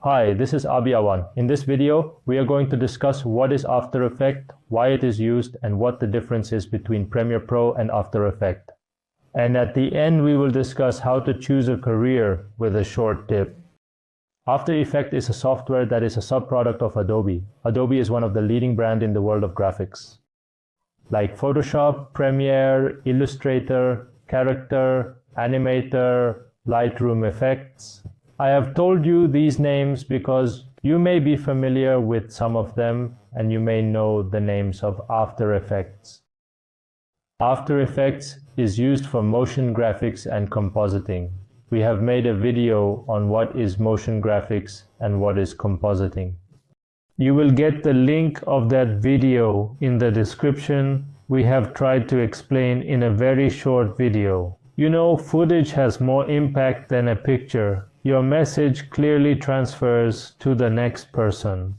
Hi, this is Abi Awan. In this video, we are going to discuss what is After Effects, why it is used, and what the difference is between Premiere Pro and After Effects. And at the end, we will discuss how to choose a career with a short tip. After Effects is a software that is a subproduct of Adobe. Adobe is one of the leading brands in the world of graphics, like Photoshop, Premiere, Illustrator, Character, Animator, Lightroom Effects. I have told you these names because you may be familiar with some of them and you may know the names of After Effects. After Effects is used for motion graphics and compositing. We have made a video on what is motion graphics and what is compositing. You will get the link of that video in the description. We have tried to explain in a very short video. You know, footage has more impact than a picture. Your message clearly transfers to the next person.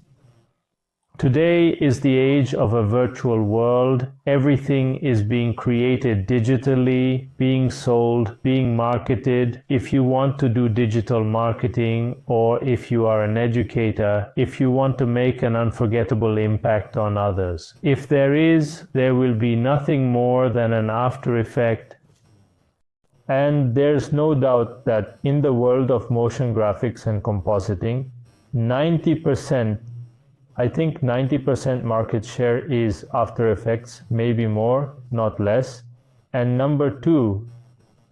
Today is the age of a virtual world. Everything is being created digitally, being sold, being marketed. If you want to do digital marketing, or if you are an educator, if you want to make an unforgettable impact on others. If there will be nothing more than an After Effect. And there's no doubt that in the world of motion graphics and compositing, 90% market share is After Effects, maybe more, not less. And number two,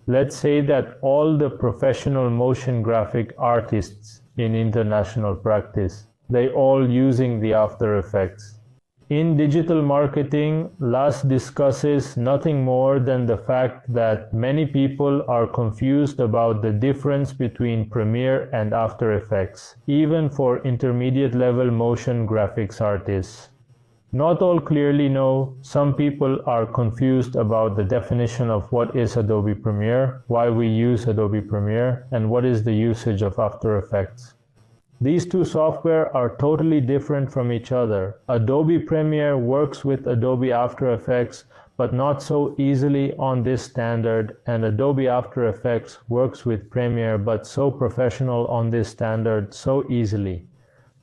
let's say that all the professional motion graphic artists in international practice, they all using the After Effects. In digital marketing, LAS discusses nothing more than the fact that many people are confused about the difference between Premiere and After Effects, even for intermediate level motion graphics artists. Not all clearly know. Some people are confused about the definition of what is Adobe Premiere, why we use Adobe Premiere, and what is the usage of After Effects. These two software are totally different from each other. Adobe Premiere works with Adobe After Effects, but not so easily on this standard, and Adobe After Effects works with Premiere, but so professional on this standard so easily.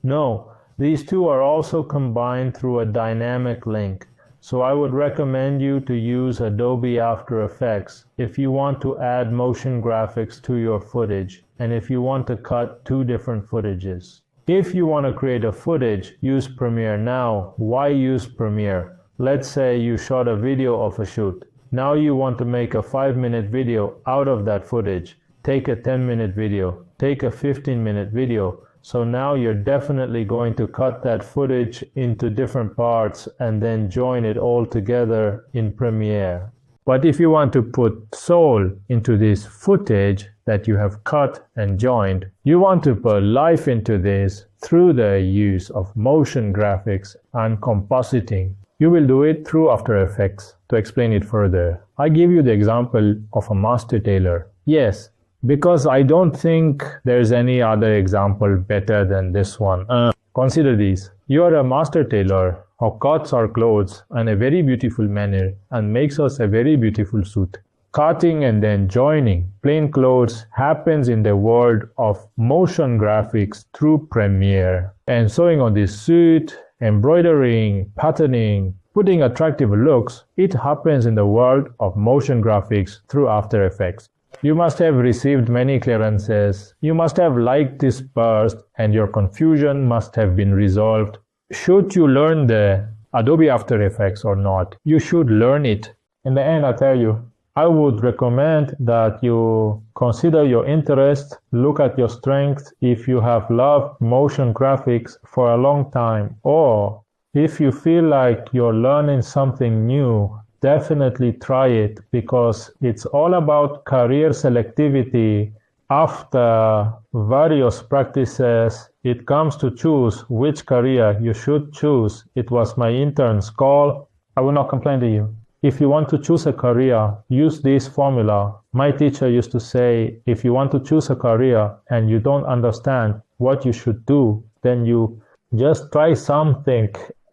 No, these two are also combined through a dynamic link. So I would recommend you to use Adobe After Effects if you want to add motion graphics to your footage and if you want to cut two different footages. If you want to create a footage, use Premiere. Now, why use Premiere? Let's say you shot a video of a shoot. Now you want to make a 5-minute video out of that footage. Take a 10-minute video. Take a 15-minute video. So now you're definitely going to cut that footage into different parts and then join it all together in Premiere. But if you want to put soul into this footage that you have cut and joined, you want to put life into this through the use of motion graphics and compositing. You will do it through After Effects. To explain it further, I give you the example of a master tailor. Yes, because I don't think there's any other example better than this one. Consider this. You are a master tailor who cuts our clothes in a very beautiful manner and makes us a very beautiful suit. Cutting and then joining plain clothes happens in the world of motion graphics through Premiere. And sewing on this suit, embroidering, patterning, putting attractive looks, it happens in the world of motion graphics through After Effects. You must have received many clearances. You must have liked this post and your confusion must have been resolved. Should you learn the Adobe After Effects or not? You should learn it. In the end, I tell you, I would recommend that you consider your interest, look at your strengths if you have loved motion graphics for a long time, or if you feel like you're learning something new, definitely try it, because it's all about career selectivity. After various practices, it comes to choose which career you should choose. It was my intern's call. I will not complain to you. If you want to choose a career, use this formula. My teacher used to say, if you want to choose a career and you don't understand what you should do, then you just try something,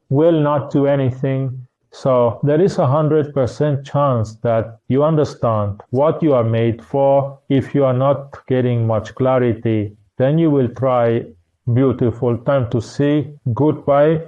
will not do anything. So there is 100% chance that you understand what you are made for. If you are not getting much clarity, then you will try beautiful. Time to say goodbye.